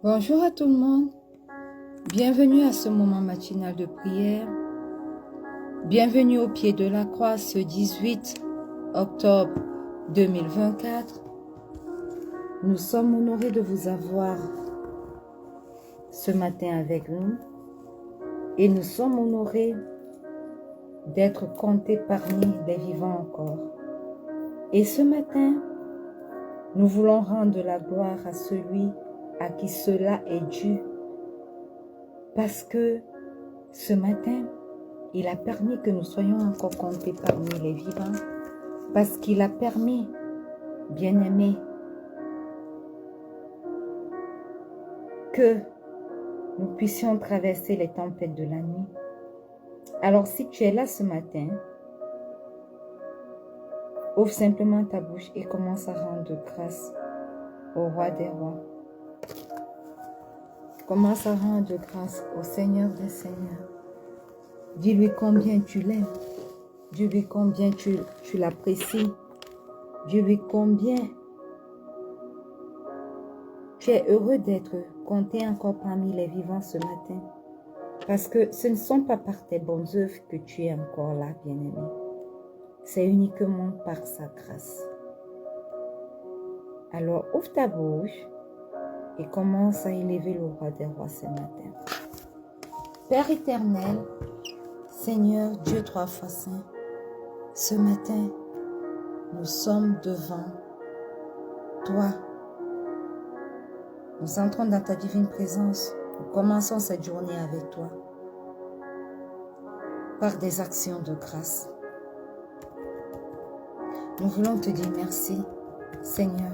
Bonjour à tout le monde, bienvenue à ce moment matinal de prière, bienvenue au pied de la croix ce 18 octobre 2024. Nous sommes honorés de vous avoir ce matin avec nous et nous sommes honorés d'être comptés parmi les vivants encore. Et ce matin, nous voulons rendre la gloire à celui à qui cela est dû, parce que ce matin, il a permis que nous soyons encore comptés parmi les vivants, parce qu'il a permis, bien-aimés, que nous puissions traverser les tempêtes de la nuit. Alors si tu es là ce matin, ouvre simplement ta bouche et commence à rendre grâce au roi des rois. Commence à rendre grâce au Seigneur des Seigneurs. Dis-lui combien tu l'aimes. Dis-lui combien tu l'apprécies. Dis-lui combien tu es heureux d'être compté encore parmi les vivants ce matin. Parce que ce ne sont pas par tes bonnes œuvres que tu es encore là, bien-aimé. C'est uniquement par sa grâce. Alors ouvre ta bouche et commence à élever le roi des rois ce matin. Père éternel, Seigneur Dieu trois fois saint, ce matin, nous sommes devant toi. Nous entrons dans ta divine présence. Nous commençons cette journée avec toi par des actions de grâce. Nous voulons te dire merci, Seigneur,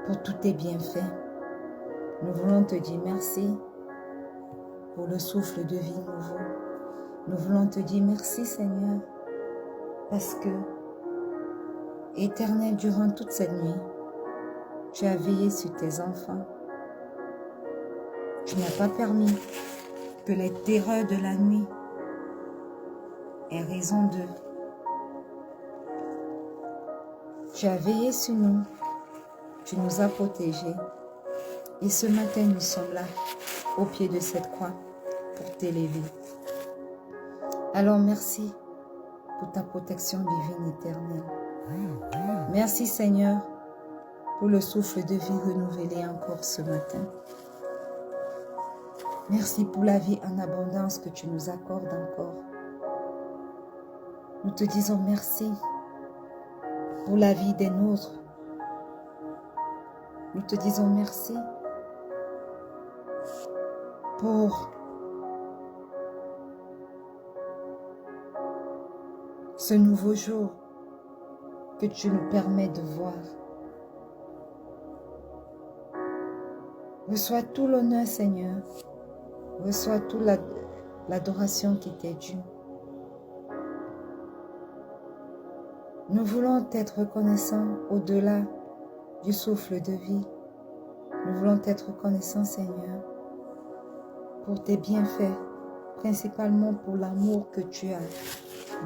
pour tous tes bienfaits. Nous voulons te dire merci pour le souffle de vie nouveau. Nous voulons te dire merci, Seigneur, parce que, Éternel, durant toute cette nuit, tu as veillé sur tes enfants. Tu n'as pas permis que les terreurs de la nuit aient raison d'eux. Tu as veillé sur nous. Tu nous as protégés. Et ce matin, nous sommes là, au pied de cette croix, pour t'élever. Alors merci pour ta protection divine éternelle. Merci Seigneur pour le souffle de vie renouvelé encore ce matin. Merci pour la vie en abondance que tu nous accordes encore. Nous te disons merci pour la vie des nôtres. Nous te disons merci pour ce nouveau jour que tu nous permets de voir. Reçois tout l'honneur, Seigneur. Reçois toute l'adoration qui t'est due. Nous voulons t'être reconnaissants au-delà du souffle de vie. Nous voulons t'être reconnaissants, Seigneur, pour tes bienfaits, principalement pour l'amour que tu as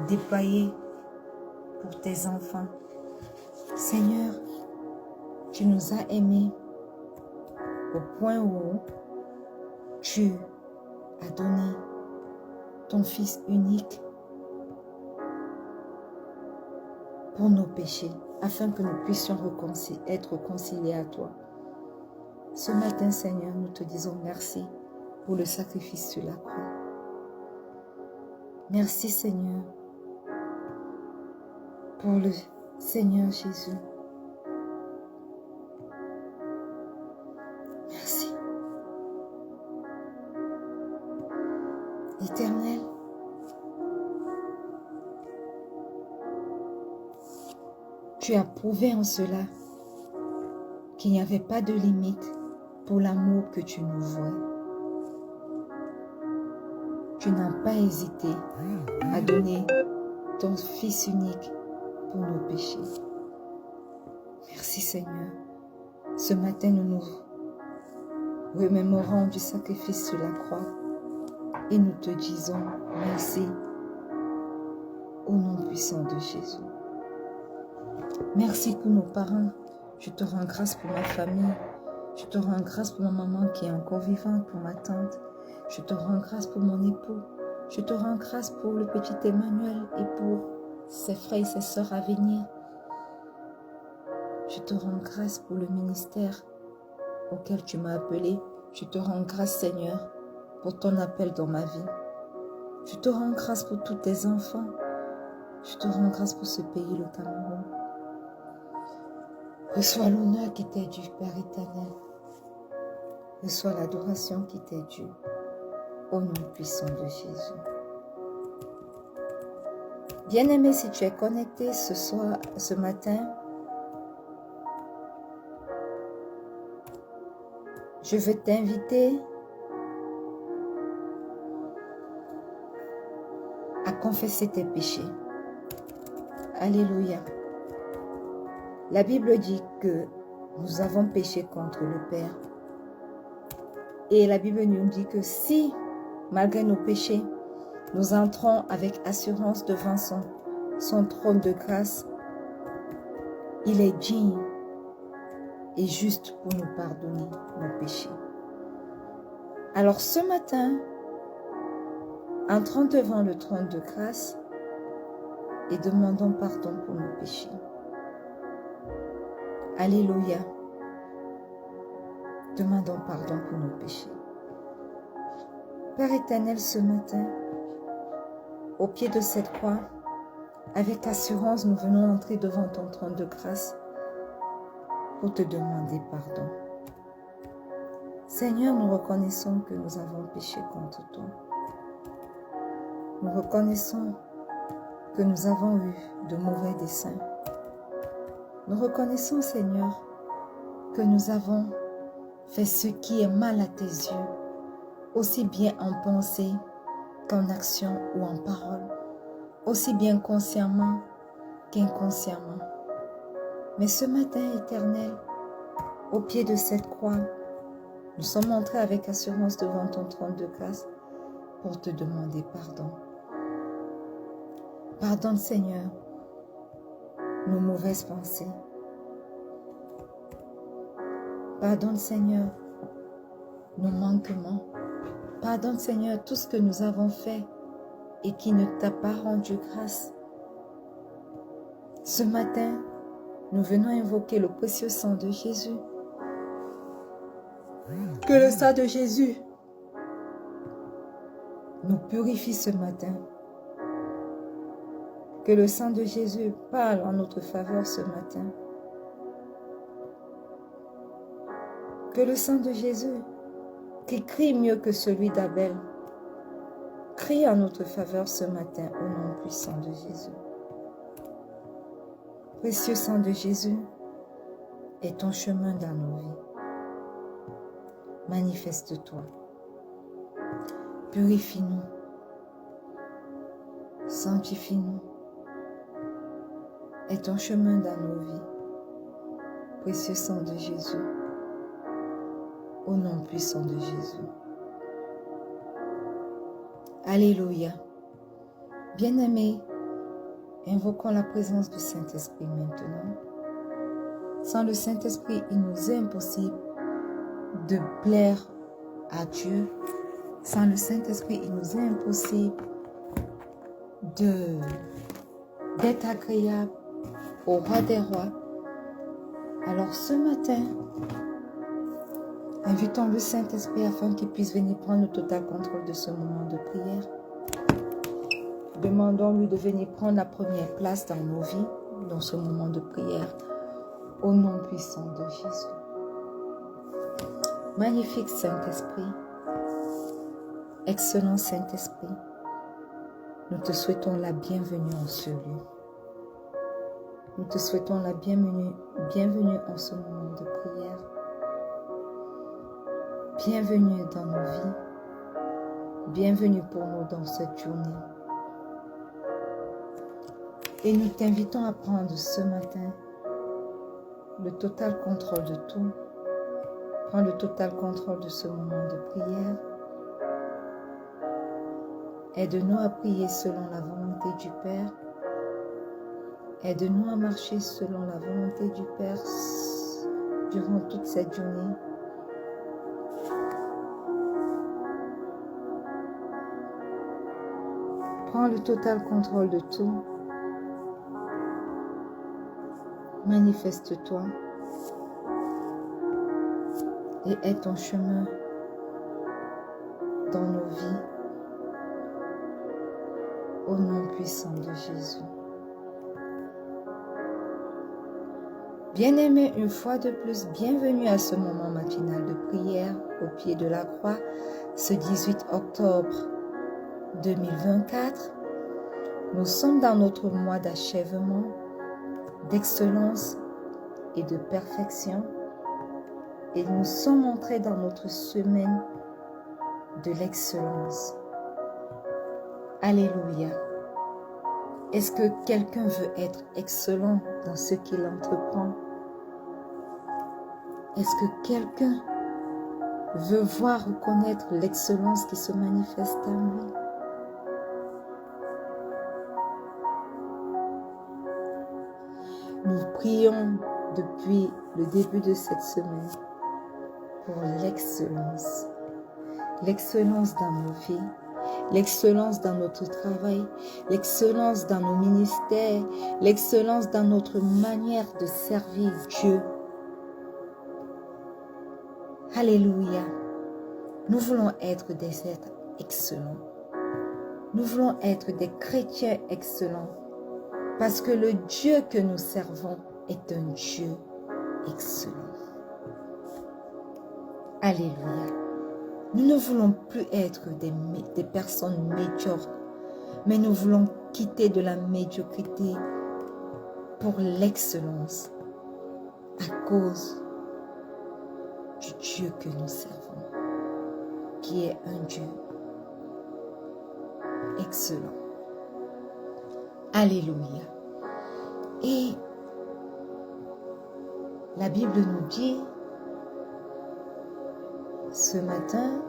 déployé pour tes enfants. Seigneur, tu nous as aimés au point où tu as donné ton Fils unique pour nos péchés, afin que nous puissions être réconciliés à toi. Ce matin, Seigneur, nous te disons merci pour le sacrifice sur la croix. Merci, Seigneur, pour le Seigneur Jésus. Merci. Éternel, tu as prouvé en cela qu'il n'y avait pas de limite pour l'amour que tu nous vouais. tu n'as pas hésité à donner ton Fils unique pour nos péchés. Merci Seigneur. Ce matin, nous nous remémorons du sacrifice sur la croix et nous te disons merci au nom puissant de Jésus. Merci pour nos parents. Je te rends grâce pour ma famille. Je te rends grâce pour ma maman qui est encore vivante, pour ma tante. Je te rends grâce pour mon époux. Je te rends grâce pour le petit Emmanuel et pour ses frères et ses sœurs à venir. Je te rends grâce pour le ministère auquel tu m'as appelé. Je te rends grâce, Seigneur, pour ton appel dans ma vie. Je te rends grâce pour tous tes enfants. Je te rends grâce pour ce pays, le Cameroun. Reçois l'honneur qui t'est dû, Père éternel. Reçois l'adoration qui t'est due. Au nom puissant de Jésus. Bien-aimé, si tu es connecté ce matin, je veux t'inviter à confesser tes péchés. Alléluia. La Bible dit que nous avons péché contre le Père. Et la Bible nous dit que si, malgré nos péchés, nous entrons avec assurance devant son trône de grâce, il est digne et juste pour nous pardonner nos péchés. Alors ce matin, entrons devant le trône de grâce et demandons pardon pour nos péchés. Alléluia. Demandons pardon pour nos péchés. Père éternel, ce matin, au pied de cette croix, avec assurance, nous venons entrer devant ton trône de grâce pour te demander pardon. Seigneur, nous reconnaissons que nous avons péché contre toi. Nous reconnaissons que nous avons eu de mauvais desseins. Nous reconnaissons, Seigneur, que nous avons fait ce qui est mal à tes yeux, aussi bien en pensée qu'en action ou en parole, aussi bien consciemment qu'inconsciemment. Mais ce matin éternel, au pied de cette croix, nous sommes entrés avec assurance devant ton trône de grâce pour te demander pardon. Pardonne, Seigneur, nos mauvaises pensées. Pardonne, Seigneur, nos manquements. Pardonne, Seigneur, tout ce que nous avons fait et qui ne t'a pas rendu grâce. Ce matin, nous venons invoquer le précieux sang de Jésus. Que le sang de Jésus nous purifie ce matin. Que le sang de Jésus parle en notre faveur ce matin. Que le sang de Jésus, qui crie mieux que celui d'Abel, crie en notre faveur ce matin au nom puissant de Jésus. Précieux sang de Jésus, est ton chemin dans nos vies. Manifeste-toi. Purifie-nous. Sanctifie-nous. Est ton chemin dans nos vies. Précieux sang de Jésus. Au nom puissant de Jésus. Alléluia. Bien-aimés, invoquons la présence du Saint-Esprit maintenant. Sans le Saint-Esprit, il nous est impossible de plaire à Dieu. Sans le Saint-Esprit, il nous est impossible d'être agréable au roi des rois. Alors ce matin, invitons le Saint-Esprit afin qu'il puisse venir prendre le total contrôle de ce moment de prière. Demandons-lui de venir prendre la première place dans nos vies, dans ce moment de prière, au nom puissant de Jésus. Magnifique Saint-Esprit, excellent Saint-Esprit, nous te souhaitons la bienvenue en ce lieu. Nous te souhaitons la bienvenue en ce moment de prière. Bienvenue dans nos vies. bienvenue pour nous dans cette journée. Et nous t'invitons à prendre ce matin le total contrôle de tout. Prends le total contrôle de ce moment de prière. Aide-nous à prier selon la volonté du Père. Aide-nous à marcher selon la volonté du Père durant toute cette journée. Prends le total contrôle de tout. Manifeste-toi et aide ton chemin dans nos vies. Au nom puissant de Jésus. Bien-aimés, une fois de plus, bienvenue à ce moment matinal de prière au pied de la croix, ce 18 octobre 2024. Nous sommes dans notre mois d'achèvement, d'excellence et de perfection. Et nous sommes entrés dans notre semaine de l'excellence. Alléluia. Est-ce que quelqu'un veut être excellent dans ce qu'il entreprend? Est-ce que quelqu'un veut voir reconnaître l'excellence qui se manifeste en lui? Nous prions depuis le début de cette semaine pour l'excellence. L'excellence dans nos vies, l'excellence dans notre travail, l'excellence dans nos ministères, l'excellence dans notre manière de servir Dieu. Alléluia. Nous voulons être des êtres excellents. Nous voulons être des chrétiens excellents. Parce que le Dieu que nous servons est un Dieu excellent. Alléluia. Nous ne voulons plus être des personnes médiocres, mais nous voulons quitter de la médiocrité pour l'excellence à cause du Dieu que nous servons, qui est un Dieu excellent. Alléluia. Et la Bible nous dit ce matin,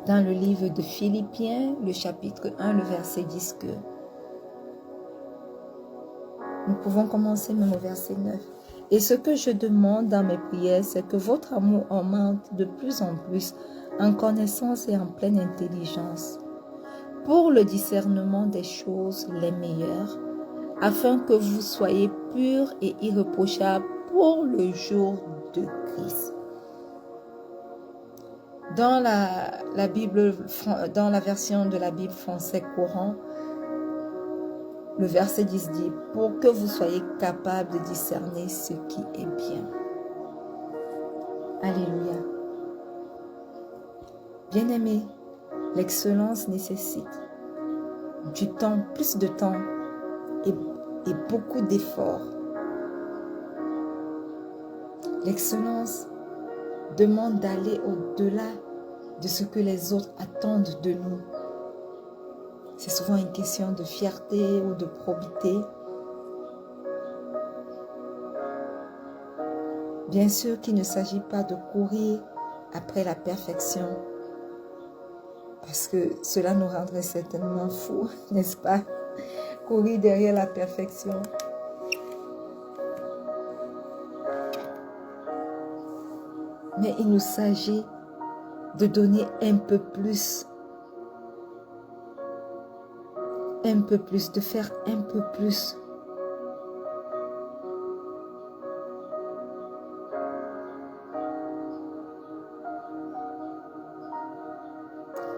dans le livre de Philippiens, le chapitre 1, le verset 10, que nous pouvons commencer même au verset 9. Et ce que je demande dans mes prières, c'est que votre amour augmente de plus en plus en connaissance et en pleine intelligence, pour le discernement des choses les meilleures, afin que vous soyez purs et irréprochables pour le jour de Christ. Dans la Bible, dans la version de la Bible français courant, le verset 10 dit « Pour que vous soyez capables de discerner ce qui est bien. » Alléluia. Bien-aimés, l'excellence nécessite du temps, plus de temps et beaucoup d'efforts. L'excellence demande d'aller au-delà de ce que les autres attendent de nous. C'est souvent une question de fierté ou de probité. Bien sûr qu'il ne s'agit pas de courir après la perfection, parce que cela nous rendrait certainement fous, n'est-ce pas? Courir derrière la perfection. Mais il nous s'agit de donner un peu plus, de faire un peu plus.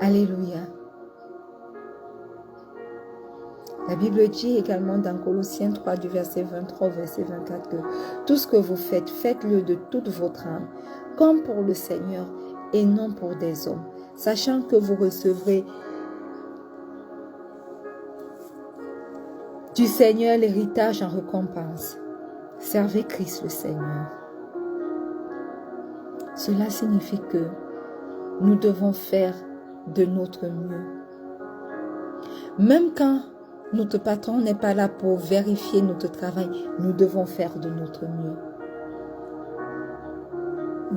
Alléluia. La Bible dit également dans Colossiens 3 du verset 23 au verset 24 que tout ce que vous faites, faites-le de toute votre âme, comme pour le Seigneur et non pour des hommes, sachant que vous recevrez du Seigneur l'héritage en récompense. Servez Christ le Seigneur. Cela signifie que nous devons faire de notre mieux. Même quand notre patron n'est pas là pour vérifier notre travail, nous devons faire de notre mieux.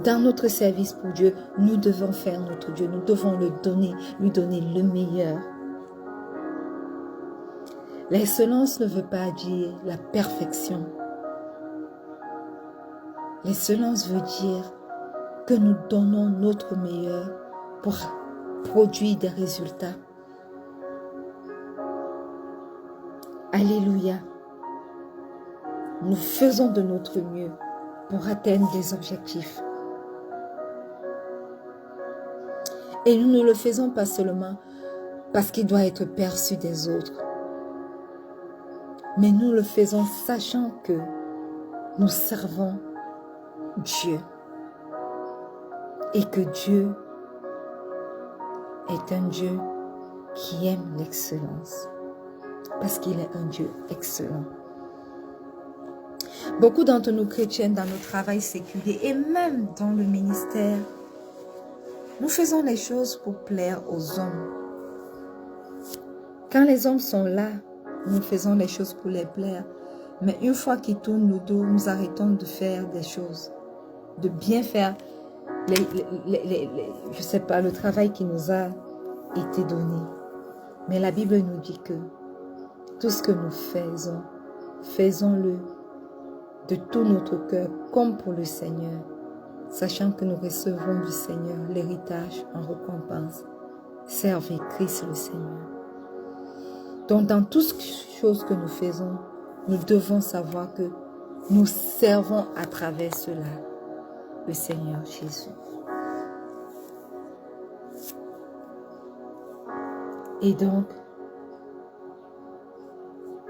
Dans notre service pour Dieu, nous devons faire notre Dieu. Nous devons lui donner le meilleur. L'excellence ne veut pas dire la perfection. L'excellence veut dire que nous donnons notre meilleur pour produire des résultats. Alléluia. Nous faisons de notre mieux pour atteindre des objectifs. Et nous ne le faisons pas seulement parce qu'il doit être perçu des autres. Mais nous le faisons sachant que nous servons Dieu. Et que Dieu est un Dieu qui aime l'excellence. Parce qu'il est un Dieu excellent. Beaucoup d'entre nous chrétiens dans notre travail séculier et même dans le ministère, nous faisons les choses pour plaire aux hommes. Quand les hommes sont là, nous faisons les choses pour les plaire. Mais une fois qu'ils tournent le dos, nous arrêtons de faire des choses. De bien faire, je sais pas, le travail qui nous a été donné. Mais la Bible nous dit que tout ce que nous faisons, faisons-le de tout notre cœur, comme pour le Seigneur, sachant que nous recevrons du Seigneur l'héritage en récompense. Servez Christ le Seigneur. Donc, dans toutes choses que nous faisons, nous devons savoir que nous servons à travers cela le Seigneur Jésus. Et donc,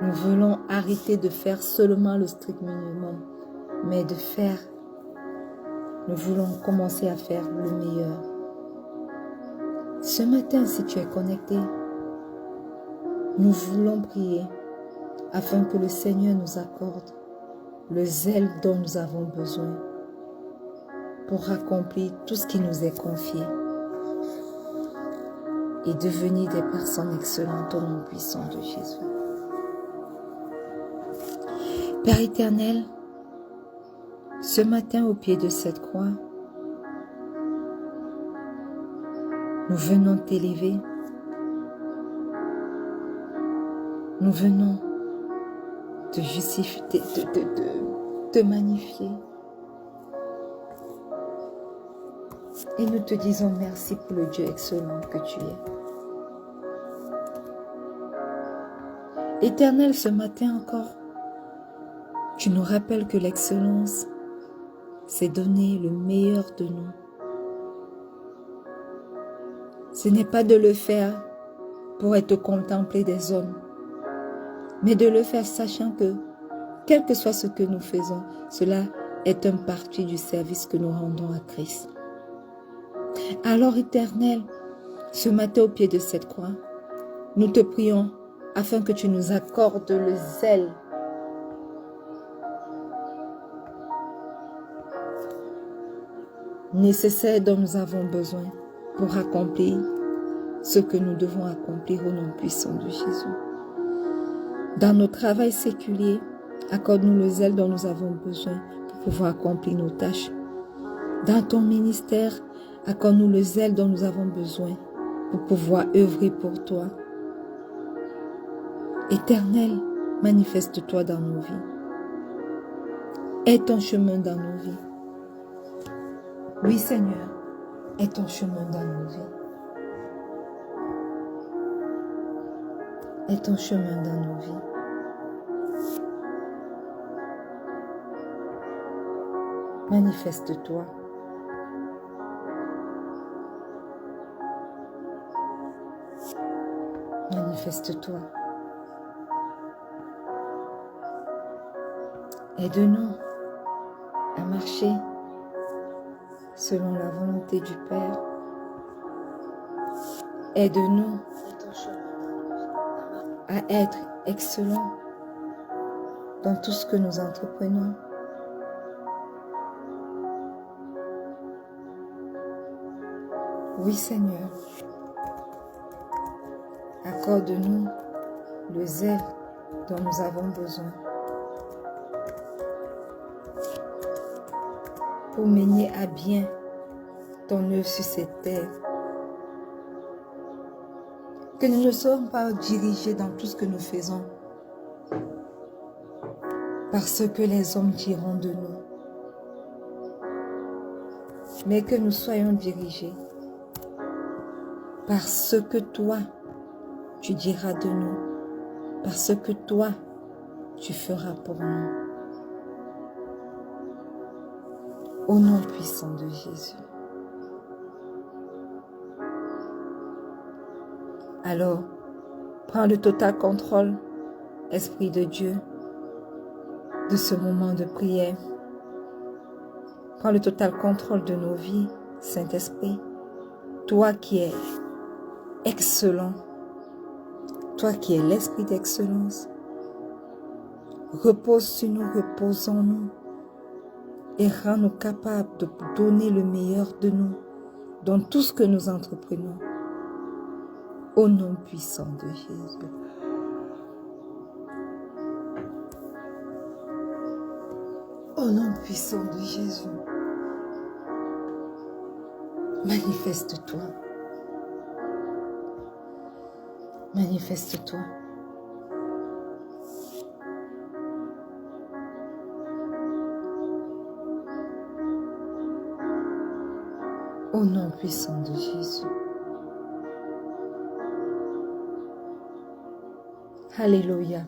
nous voulons arrêter de faire seulement le strict minimum, mais nous voulons commencer à faire le meilleur. Ce matin, si tu es connecté, nous voulons prier afin que le Seigneur nous accorde le zèle dont nous avons besoin pour accomplir tout ce qui nous est confié et devenir des personnes excellentes au nom puissant de Jésus. Père éternel, ce matin au pied de cette croix, nous venons t'élever. Nous venons te justifier, te magnifier. Et nous te disons merci pour le Dieu excellent que tu es. Éternel, ce matin encore, tu nous rappelles que l'excellence, c'est donner le meilleur de nous. Ce n'est pas de le faire pour être contemplé des hommes, mais de le faire sachant que, quel que soit ce que nous faisons, cela est un parti du service que nous rendons à Christ. Alors, Éternel, ce matin au pied de cette croix, nous te prions afin que tu nous accordes le zèle nécessaire dont nous avons besoin pour accomplir ce que nous devons accomplir au nom puissant de Jésus. Dans nos travails séculiers, accorde-nous le zèle dont nous avons besoin pour pouvoir accomplir nos tâches. Dans ton ministère, accorde-nous le zèle dont nous avons besoin pour pouvoir œuvrer pour toi. Éternel, manifeste-toi dans nos vies. Aie ton chemin dans nos vies. Oui, Seigneur, aie ton chemin dans nos vies. Aie ton chemin dans nos vies. Manifeste-toi. Manifeste-toi. Aide-nous à marcher selon la volonté du Père. Aide-nous à être excellents dans tout ce que nous entreprenons. Oui, Seigneur, Accorde-nous le zèle dont nous avons besoin pour mener à bien ton œuvre sur cette terre. Que nous ne soyons pas dirigés dans tout ce que nous faisons par ce que les hommes diront de nous, mais que nous soyons dirigés par ce que toi, tu diras de nous, par ce que toi, tu feras pour nous. Au nom puissant de Jésus. Alors, prends le total contrôle, Esprit de Dieu, de ce moment de prière. Prends le total contrôle de nos vies, Saint-Esprit. Toi qui es excellent, toi qui es l'Esprit d'excellence, repose sur nous, reposons-nous et rends-nous capables de donner le meilleur de nous dans tout ce que nous entreprenons. Au nom puissant de Jésus. Au nom puissant de Jésus. Manifeste-toi. Manifeste-toi. Au nom puissant de Jésus. Alléluia.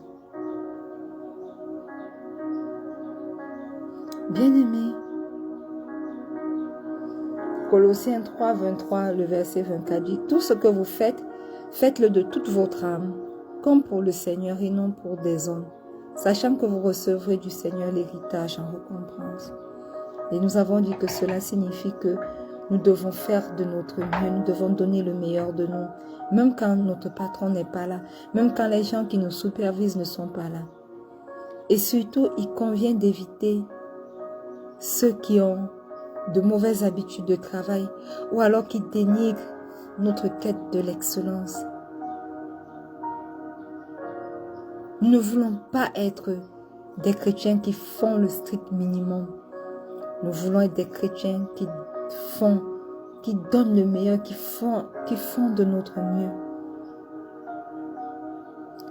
Bien-aimés, Colossiens 3, 23, le verset 24 dit, « Tout ce que vous faites, faites-le de toute votre âme, comme pour le Seigneur et non pour des hommes, sachant que vous recevrez du Seigneur l'héritage en récompense. » Et nous avons dit que cela signifie que nous devons faire de notre mieux, nous devons donner le meilleur de nous, même quand notre patron n'est pas là, même quand les gens qui nous supervisent ne sont pas là. Et surtout, il convient d'éviter ceux qui ont de mauvaises habitudes de travail ou alors qui dénigrent notre quête de l'excellence. Nous ne voulons pas être des chrétiens qui font le strict minimum. Nous voulons être des chrétiens qui donnent le meilleur, qui font de notre mieux.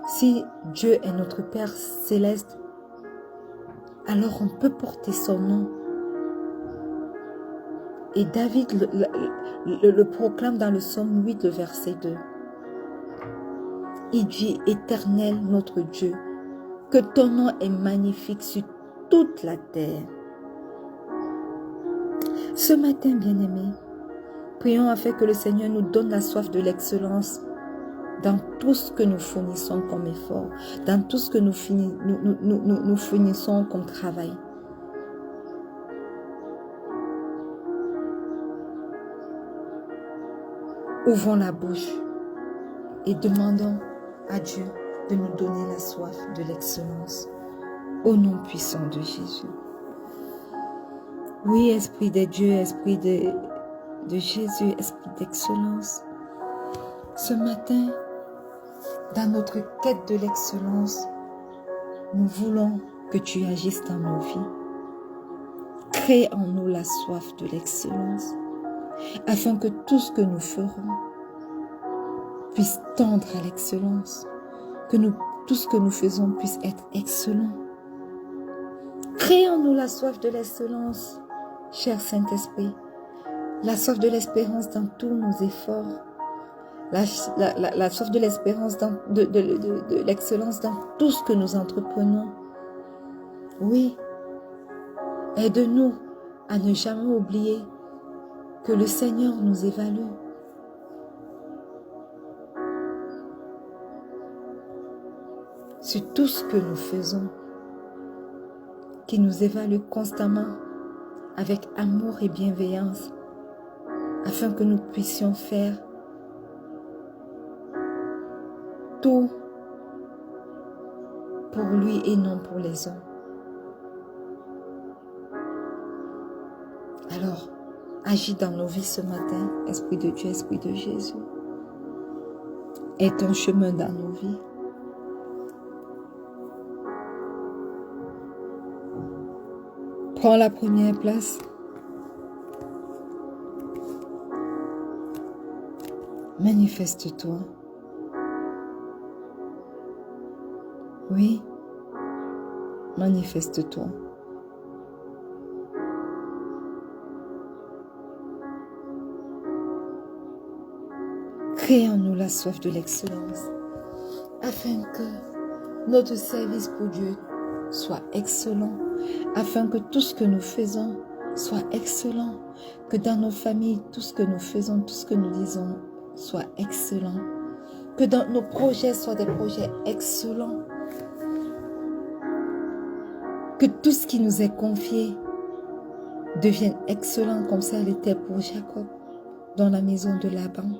Si Dieu est notre Père céleste, alors on peut porter son nom. Et David le proclame dans le psaume 8, le verset 2. Il dit, Éternel notre Dieu, que ton nom est magnifique sur toute la terre. Ce matin, bien-aimés, prions afin que le Seigneur nous donne la soif de l'excellence dans tout ce que nous fournissons comme effort, dans tout ce que nous fournissons comme travail. Ouvrons la bouche et demandons à Dieu de nous donner la soif de l'excellence. Au nom puissant de Jésus. Oui, Esprit de Dieu, Esprit de Jésus, Esprit d'excellence. Ce matin, dans notre quête de l'excellence, nous voulons que tu agisses dans nos vies. Crée en nous la soif de l'excellence, afin que tout ce que nous ferons puisse tendre à l'excellence, que tout ce que nous faisons puisse être excellent. Crée en nous la soif de l'excellence, cher Saint-Esprit, la soif de l'espérance dans tous nos efforts, la soif de l'espérance, de l'excellence dans tout ce que nous entreprenons. Oui, aide-nous à ne jamais oublier que le Seigneur nous évalue. Sur tout ce que nous faisons, qui nous évalue constamment avec amour et bienveillance, afin que nous puissions faire tout pour lui et non pour les hommes. Alors, agis dans nos vies ce matin, Esprit de Dieu, Esprit de Jésus. est ton chemin dans nos vies. Prends la première place. Manifeste-toi. Oui, manifeste-toi. Crée en nous la soif de l'excellence, afin que notre service pour Dieu soit excellent, afin que tout ce que nous faisons soit excellent, que dans nos familles, tout ce que nous faisons, tout ce que nous disons soit excellent, que dans nos projets soient des projets excellents, que tout ce qui nous est confié devienne excellent comme ça il était pour Jacob dans la maison de Laban.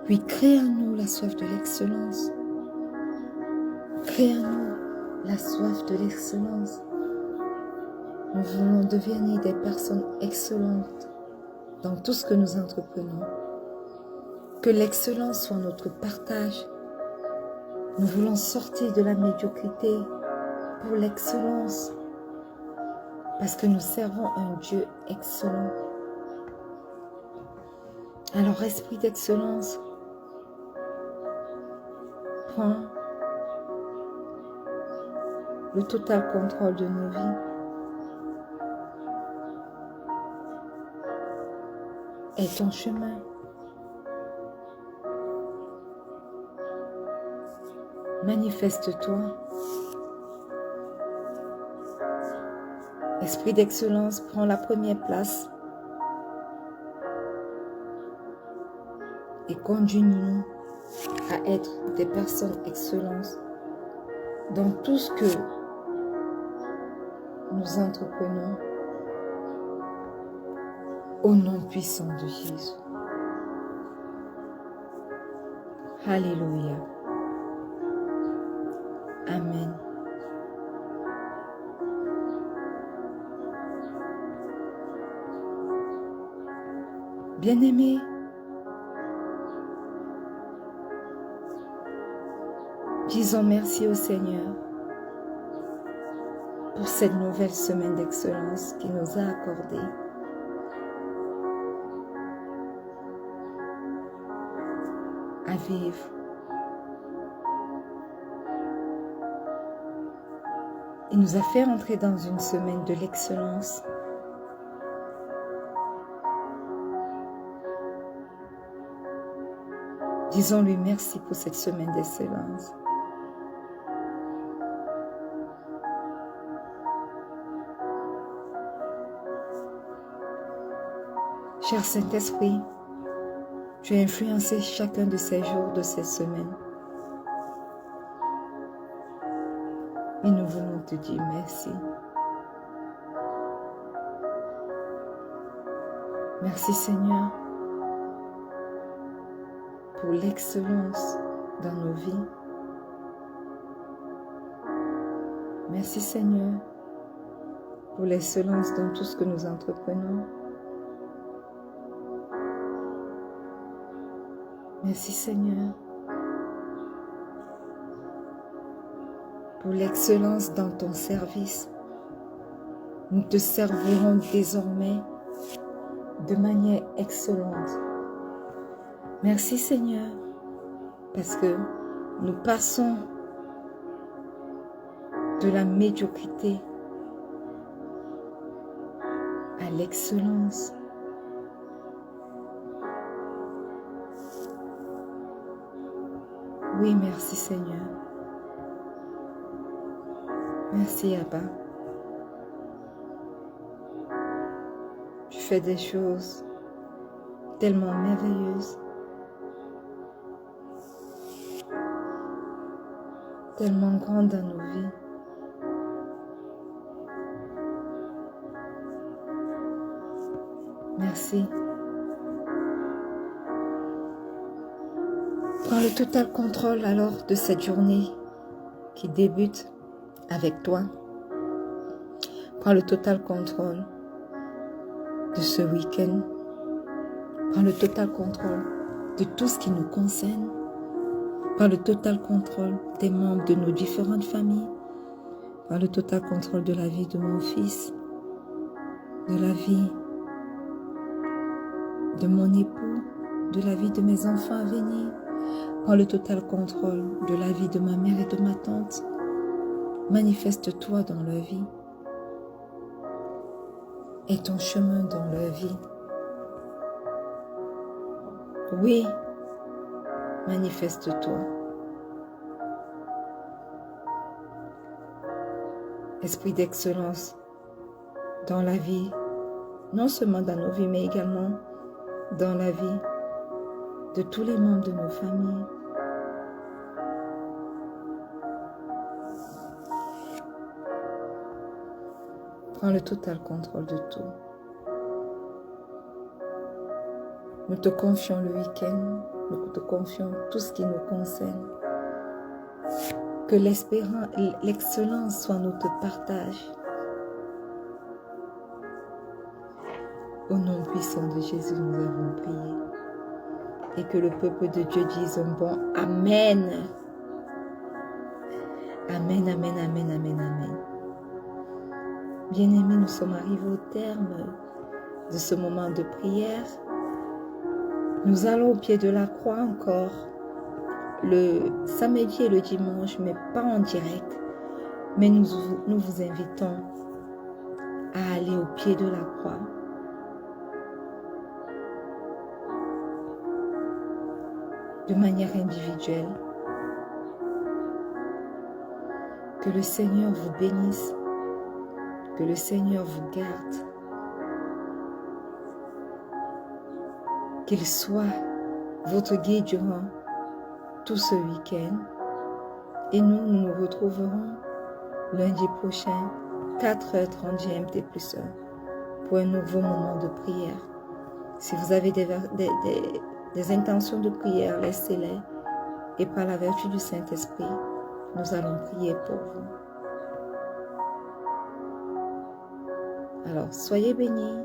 Puis crée en nous la soif de l'excellence. Crée en nous la soif de l'excellence. Nous voulons devenir des personnes excellentes dans tout ce que nous entreprenons. Que l'excellence soit notre partage. Nous voulons sortir de la médiocrité pour l'excellence. Parce que nous servons un Dieu excellent. Alors, esprit d'excellence, prends le total contrôle de nos vies. Et ton chemin. Manifeste-toi. Esprit d'excellence, prends la première place et conduis-nous à être des personnes excellentes dans tout ce que nous entreprenons au nom puissant de Jésus. Alléluia. Amen. Bien-aimés, disons merci au Seigneur pour cette nouvelle semaine d'excellence qu'il nous a accordée. À vivre. Il nous a fait entrer dans une semaine de l'excellence. Disons-lui merci pour cette semaine d'excellence. Cher Saint-Esprit, tu as influencé chacun de ces jours de cette semaine. Et nous voulons te dire merci. Merci Seigneur pour l'excellence dans nos vies. Merci Seigneur pour l'excellence dans tout ce que nous entreprenons. Merci Seigneur pour l'excellence dans ton service. Nous te servirons désormais de manière excellente. Merci Seigneur, parce que nous passons de la médiocrité à l'excellence. Oui, merci Seigneur. Merci Abba. Tu fais des choses tellement merveilleuses, tellement grandes dans nos vies. Merci. Prends le total contrôle alors de cette journée qui débute avec toi. Prends le total contrôle de ce week-end. Prends le total contrôle de tout ce qui nous concerne. Par le total contrôle des membres de nos différentes familles. Par le total contrôle de la vie de mon fils. De la vie de mon époux. De la vie de mes enfants à venir. Par le total contrôle de la vie de ma mère et de ma tante. Manifeste-toi dans leur vie. Et ton chemin dans leur vie. Oui, manifeste-toi. Esprit d'excellence dans la vie, non seulement dans nos vies, mais également dans la vie de tous les membres de nos familles. Prends le total contrôle de tout. Nous te confions le week-end, nous te confions tout ce qui nous concerne. Que l'excellence soit notre partage. Au nom puissant de Jésus, nous avons prié. Et que le peuple de Dieu dise un bon Amen. Amen, amen, amen, amen, amen. Bien-aimés, nous sommes arrivés au terme de ce moment de prière. Nous allons au pied de la croix encore le samedi et le dimanche, mais pas en direct. Mais nous vous invitons à aller au pied de la croix. De manière individuelle. Que le Seigneur vous bénisse. Que le Seigneur vous garde. Qu'il soit votre guide durant tout ce week-end. Et nous nous retrouverons lundi prochain, 4h30 GMT plus 1, pour un nouveau moment de prière. Si vous avez des intentions de prière, laissez-les. Et par la vertu du Saint-Esprit, nous allons prier pour vous. Alors, soyez bénis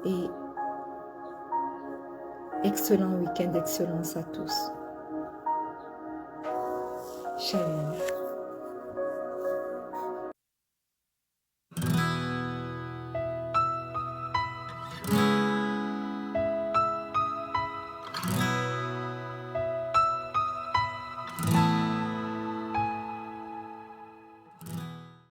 et excellent week-end d'excellence à tous. Shalom.